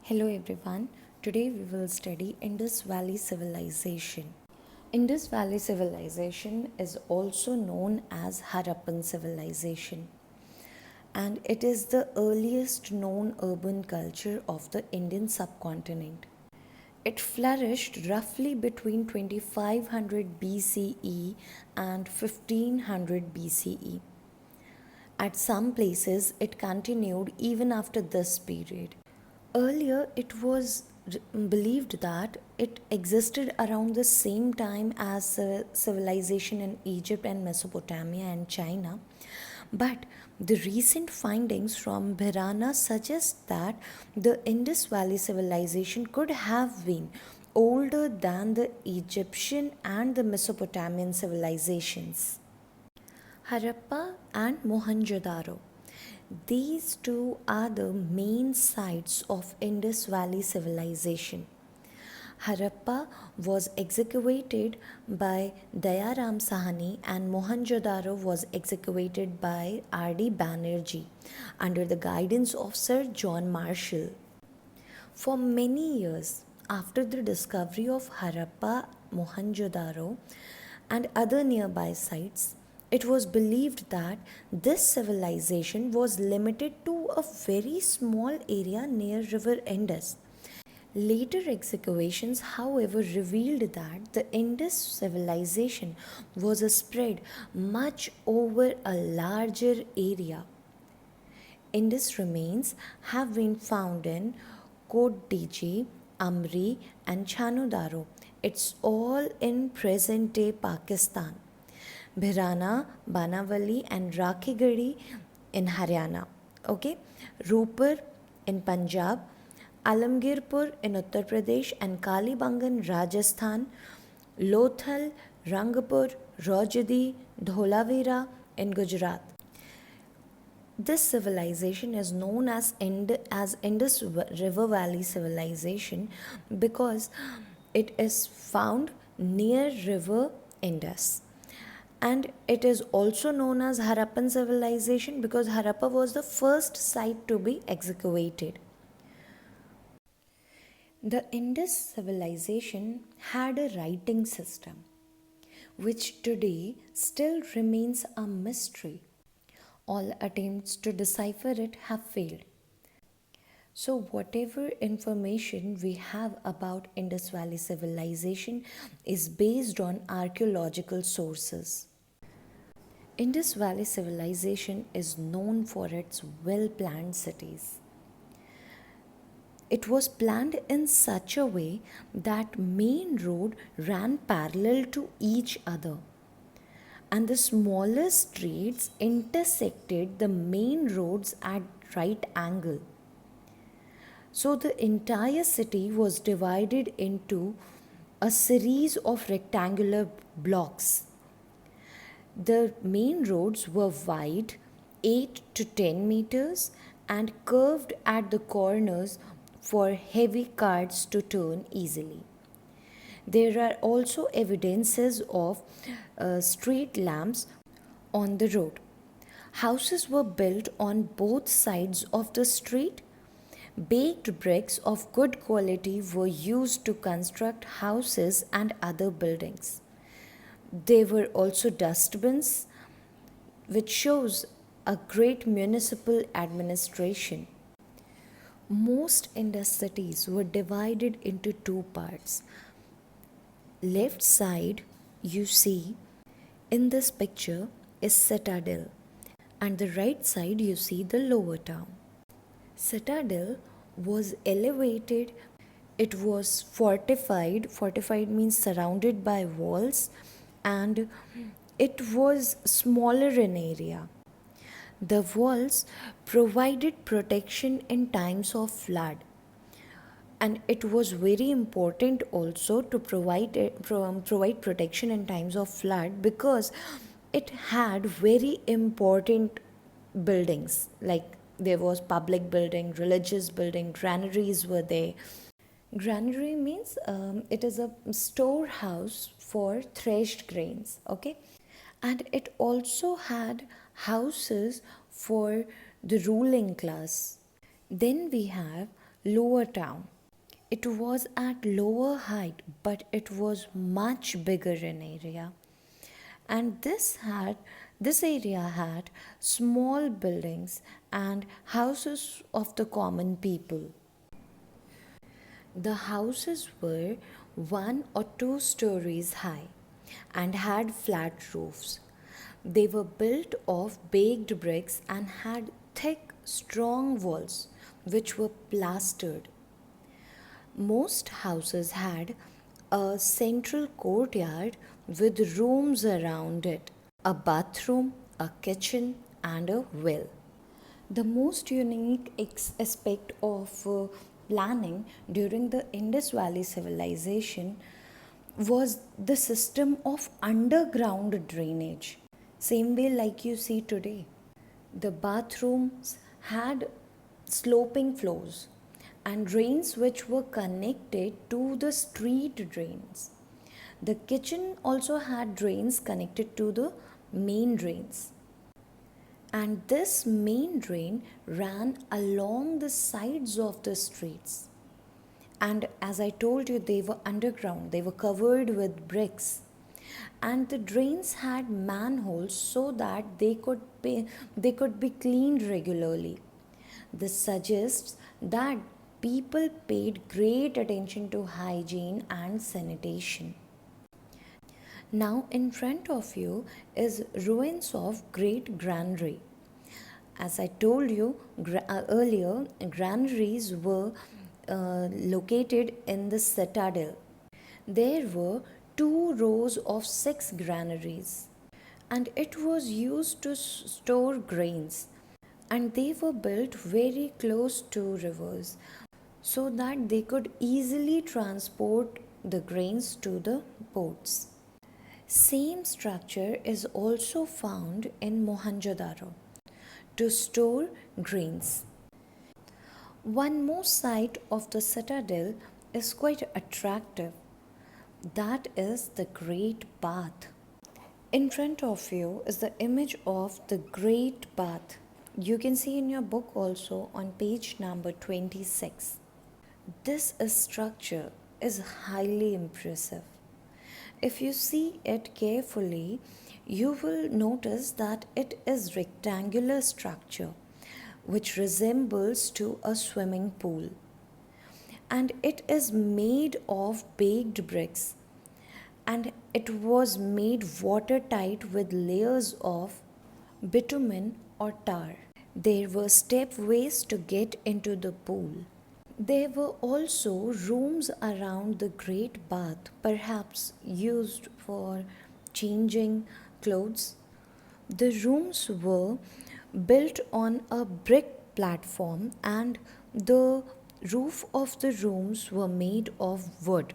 Hello everyone. Today we will study Indus Valley Civilization. Indus Valley Civilization is also known as Harappan Civilization, and it is the earliest known urban culture of the Indian subcontinent. It flourished roughly between 2500 BCE and 1500 BCE. At some places, it continued even after this period. Earlier, it was believed that it existed around the same time as civilization in Egypt and Mesopotamia and China. But the recent findings from Bharana suggest that the Indus Valley civilization could have been older than the Egyptian and the Mesopotamian civilizations. Harappa and Mohenjo-daro. These two are the main sites of Indus Valley civilization. Harappa was excavated by Dayaram Sahani and Mohenjo-daro was excavated by R.D. Banerjee under the guidance of Sir John Marshall. For many years after the discovery of Harappa, Mohenjo-daro and other nearby sites, it was believed that this civilization was limited to a very small area near River Indus. Later excavations, however, revealed that the Indus civilization was spread much over a larger area. Indus remains have been found in Kot Diji, Amri, and Chanudaro. It's all in present day Pakistan. Bhirana, Banawali, and Rakhigadi in Haryana. Okay, Rupur in Punjab, Alamgirpur in Uttar Pradesh, and Kalibangan, Rajasthan, Lothal, Rangpur, Rajadi, Dholavira in Gujarat. This civilization is known as Indus River Valley civilization because it is found near River Indus. And it is also known as Harappan civilization because Harappa was the first site to be excavated. The Indus civilization had a writing system which today still remains a mystery. All attempts to decipher it have failed. So, whatever information we have about Indus Valley civilization is based on archaeological sources. Indus Valley civilization is known for its well planned cities. It was planned in such a way that main road ran parallel to each other and the smaller streets intersected the main roads at right angle. So the entire city was divided into a series of rectangular blocks. The main roads were wide, 8 to 10 meters, and curved at the corners for heavy carts to turn easily. There are also evidences of street lamps on the road. Houses were built on both sides of the street. Baked bricks of good quality were used to construct houses and other buildings. There were also dustbins, which shows a great municipal administration. Most Indus cities were divided into two parts. Left side, you see in this picture is Citadel, and the right side you see the lower town. Citadel was elevated, it was fortified means surrounded by walls, and it was smaller in area. The walls provided protection in times of flood, and it was very important also to provide protection in times of flood because it had very important buildings, like there was public building, religious building, granaries were there. Granary means it is a storehouse for threshed grains, okay? And it also had houses for the ruling class. Then we have lower town. It was at lower height, but it was much bigger in area. And this area had small buildings and houses of the common people. The houses were 1 or 2 stories high and had flat roofs. They were built of baked bricks and had thick, strong walls which were plastered. Most houses had a central courtyard with rooms around it, a bathroom, a kitchen, and a well. The most unique aspect of planning during the Indus Valley civilization was the system of underground drainage, same way like you see today. The bathrooms had sloping floors and drains which were connected to the street drains. The kitchen also had drains connected to the main drains. And this main drain ran along the sides of the streets. And as I told you, they were underground, they were covered with bricks. And the drains had manholes so that they could be cleaned regularly. This suggests that people paid great attention to hygiene and sanitation. Now in front of you is ruins of great granary. As I told you earlier, granaries were located in the Citadel. There were 2 rows of 6 granaries, and it was used to store grains. And they were built very close to rivers so that they could easily transport the grains to the ports. Same structure is also found in Mohenjo-daro to store grains. One more site of the citadel is quite attractive. That is the Great Bath. In front of you is the image of the Great Bath. You can see in your book also on page number 26. This structure is highly impressive. If you see it carefully, you will notice that it is rectangular structure which resembles to a swimming pool, and it is made of baked bricks, and it was made watertight with layers of bitumen or tar. There were stepways to get into the pool. There were also rooms around the great bath, perhaps used for changing clothes. The rooms were built on a brick platform, and the roof of the rooms were made of wood.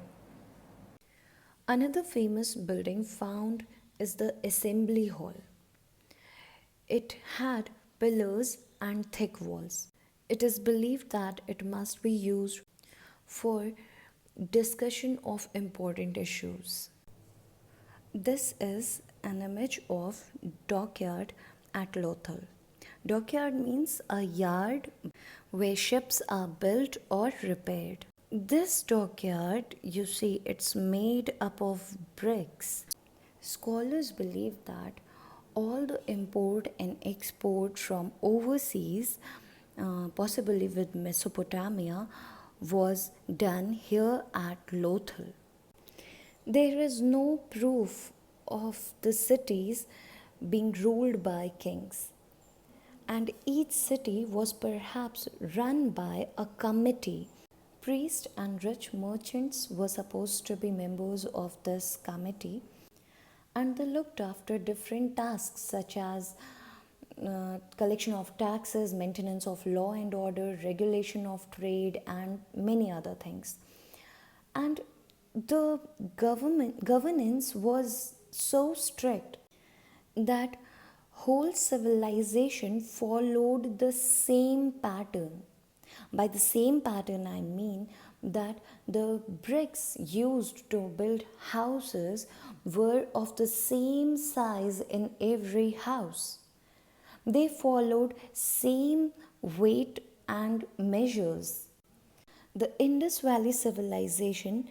Another famous building found is the Assembly Hall. It had pillars and thick walls. It is believed that it must be used for discussion of important issues. This is an image of dockyard at Lothal. Dockyard means a yard where ships are built or repaired. This dockyard, you see, it's made up of bricks. Scholars believe that all the import and export from overseas, possibly with Mesopotamia, was done here at Lothal. There is no proof of the cities being ruled by kings, and each city was perhaps run by a committee. Priests and rich merchants were supposed to be members of this committee, and they looked after different tasks such as collection of taxes, maintenance of law and order, regulation of trade, and many other things. And the governance was so strict that whole civilization followed the same pattern. By the same pattern, I mean that the bricks used to build houses were of the same size in every house. They followed same weight and measures. The Indus Valley civilization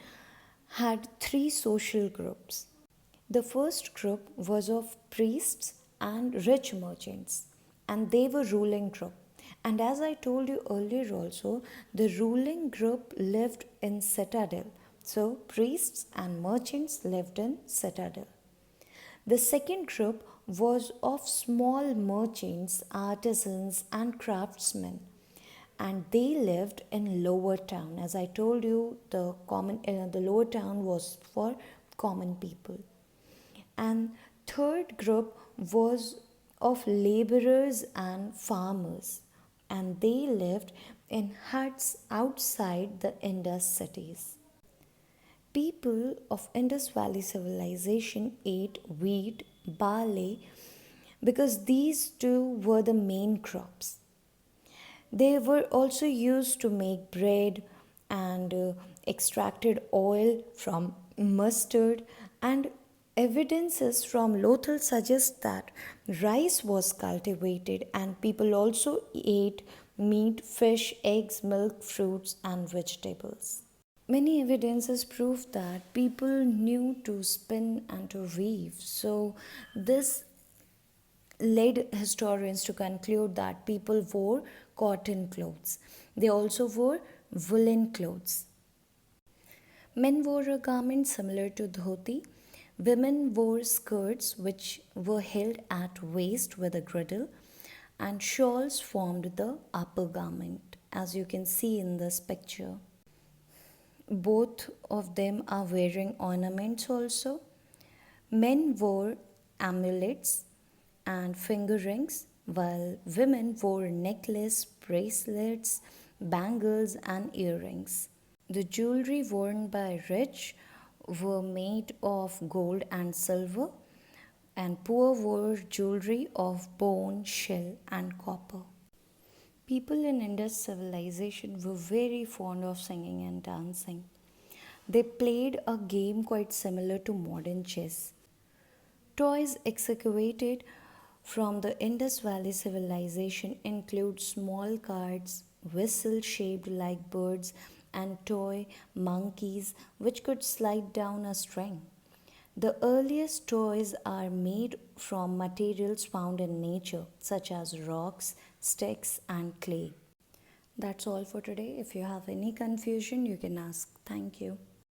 had three social groups. The first group was of priests and rich merchants, and they were ruling group. And as I told you earlier also, the ruling group lived in Citadel. So priests and merchants lived in Citadel. The second group was of small merchants, artisans, and craftsmen, and they lived in lower town. As I told you, the lower town was for common people. And third group was of laborers and farmers, and they lived in huts outside the Indus cities. People of Indus Valley civilization ate wheat, barley, because these two were the main crops. They were also used to make bread and extracted oil from mustard, and evidences from Lothal suggest that rice was cultivated, and people also ate meat, fish, eggs, milk, fruits, and vegetables. Many evidences prove that people knew to spin and to weave. So, this led historians to conclude that people wore cotton clothes. They also wore woolen clothes. Men wore a garment similar to dhoti. Women wore skirts which were held at waist with a girdle, and shawls formed the upper garment, as you can see in this picture. Both of them are wearing ornaments also. Men wore amulets and finger rings, while women wore necklace, bracelets, bangles, and earrings. The jewelry worn by rich were made of gold and silver, and poor wore jewelry of bone, shell, and copper. People in Indus civilization were very fond of singing and dancing. They played a game quite similar to modern chess. Toys excavated from the Indus Valley civilization include small cards, whistles shaped like birds, and toy monkeys which could slide down a string. The earliest toys are made from materials found in nature, such as rocks, sticks, and clay. That's all for today. If you have any confusion, you can ask. Thank you.